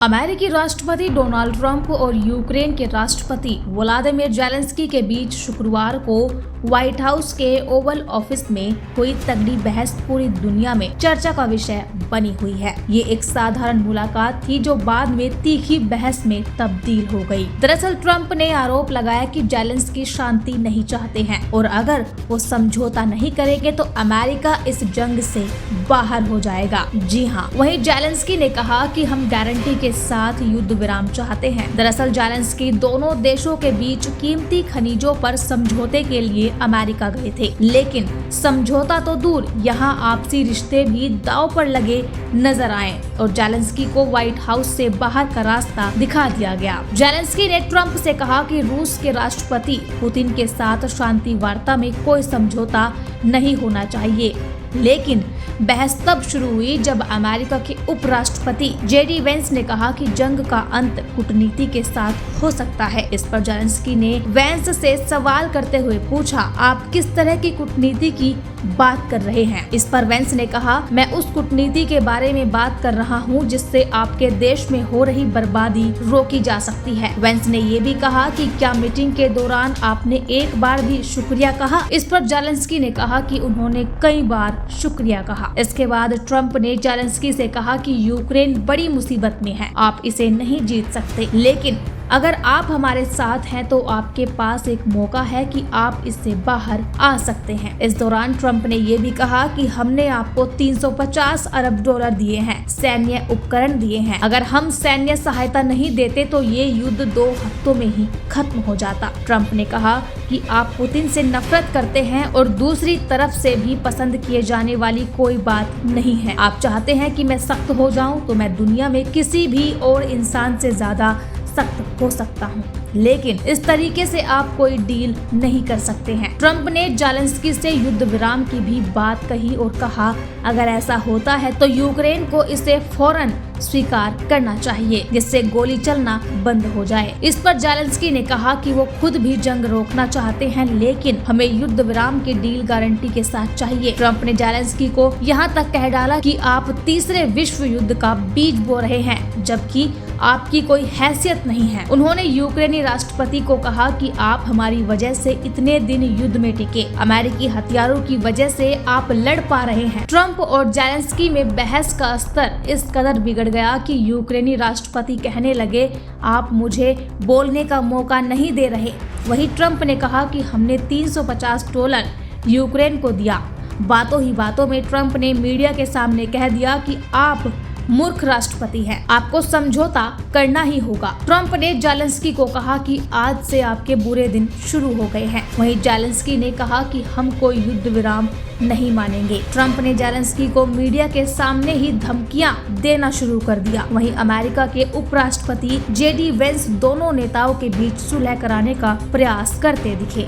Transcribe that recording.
अमेरिकी राष्ट्रपति Donald Trump और यूक्रेन के राष्ट्रपति व्लादिमीर जेलेंस्की के बीच शुक्रवार को व्हाइट हाउस के ओवल ऑफिस में हुई तगड़ी बहस पूरी दुनिया में चर्चा का विषय बनी हुई है। ये एक साधारण मुलाकात थी जो बाद में तीखी बहस में तब्दील हो गई। दरअसल ट्रंप ने आरोप लगाया कि जेलेंस्की शांति नहीं चाहते हैं और अगर वो समझौता नहीं करेंगे तो अमेरिका इस जंग से बाहर हो जाएगा। जी हाँ, वहीं जेलेंस्की ने कहा कि हम गारंटी के साथ युद्ध विराम चाहते हैं। दरअसल जेलेंस्की दोनों देशों के बीच कीमती खनिजों पर समझौते के लिए अमेरिका गए थे, लेकिन समझौता तो दूर यहाँ आपसी रिश्ते भी दांव पर लगे नजर आए और जेलेंस्की को व्हाइट हाउस से बाहर का रास्ता दिखा दिया गया। जेलेंस्की ने ट्रंप से कहा कि रूस के राष्ट्रपति पुतिन के साथ शांति वार्ता में कोई समझौता नहीं होना चाहिए, लेकिन बहस तब शुरू हुई जब अमेरिका के उपराष्ट्रपति जेडी वेंस ने कहा कि जंग का अंत कूटनीति के साथ हो सकता है। इस पर जेलेंस्की ने वेंस से सवाल करते हुए पूछा, आप किस तरह की कूटनीति की बात कर रहे हैं? इस पर वेंस ने कहा, मैं उस कूटनीति के बारे में बात कर रहा हूं जिससे आपके देश में हो रही बर्बादी रोकी जा सकती है। वेंस ने ये भी कहा कि क्या मीटिंग के दौरान आपने एक बार भी शुक्रिया कहा? इस पर जेलेंस्की ने कहा कि उन्होंने कई बार शुक्रिया कहा। इसके बाद ट्रंप ने जेलेंस्की से कहा कि यूक्रेन बड़ी मुसीबत में है, आप इसे नहीं जीत सकते, लेकिन अगर आप हमारे साथ हैं तो आपके पास एक मौका है कि आप इससे बाहर आ सकते हैं। इस दौरान ट्रंप ने ये भी कहा कि हमने आपको 350 अरब डॉलर दिए हैं, सैन्य उपकरण दिए हैं। अगर हम सैन्य सहायता नहीं देते तो ये युद्ध 2 हफ्तों में ही खत्म हो जाता। ट्रंप ने कहा कि आप पुतिन से नफरत करते हैं और दूसरी तरफ से भी पसंद किए जाने वाली कोई बात नहीं है। आप चाहते हैं कि मैं सख्त हो जाऊं तो मैं दुनिया में किसी भी और इंसान से ज्यादा सख्त हो सकता हूँ, लेकिन इस तरीके से आप कोई डील नहीं कर सकते हैं। ट्रंप ने जेलेंस्की से युद्ध विराम की भी बात कही और कहा, अगर ऐसा होता है तो यूक्रेन को इसे फौरन स्वीकार करना चाहिए जिससे गोली चलना बंद हो जाए। इस पर जेलेंस्की ने कहा कि वो खुद भी जंग रोकना चाहते हैं, लेकिन हमें युद्ध विराम की डील गारंटी के साथ चाहिए। ट्रंप ने जेलेंस्की को यहाँ तक कह डाला कि आप तीसरे विश्व युद्ध का बीज बो रहे हैं, जबकि आपकी कोई हैसियत नहीं है। उन्होंने यूक्रेनी राष्ट्रपति को कहा कि आप हमारी वजह से इतने दिन युद्ध में टिके, अमेरिकी हथियारों की वजह से आप लड़ पा रहे हैं। ट्रंप और जेलेंस्की में बहस का स्तर इस कदर बिगड़ गया कि यूक्रेनी राष्ट्रपति कहने लगे, आप मुझे बोलने का मौका नहीं दे रहे। वहीं ट्रंप ने कहा कि हमने 350 डॉलर यूक्रेन को दिया। बातों ही बातों में ट्रंप ने मीडिया के सामने कह दिया कि आप मूर्ख राष्ट्रपति हैं, आपको समझौता करना ही होगा। ट्रंप ने जेलेंस्की को कहा कि आज से आपके बुरे दिन शुरू हो गए हैं। वहीं जेलेंस्की ने कहा कि हम कोई युद्ध विराम नहीं मानेंगे। ट्रंप ने जेलेंस्की को मीडिया के सामने ही धमकियां देना शुरू कर दिया। वहीं अमेरिका के उपराष्ट्रपति जेडी वेंस दोनों नेताओं के बीच सुलह कराने का प्रयास करते दिखे।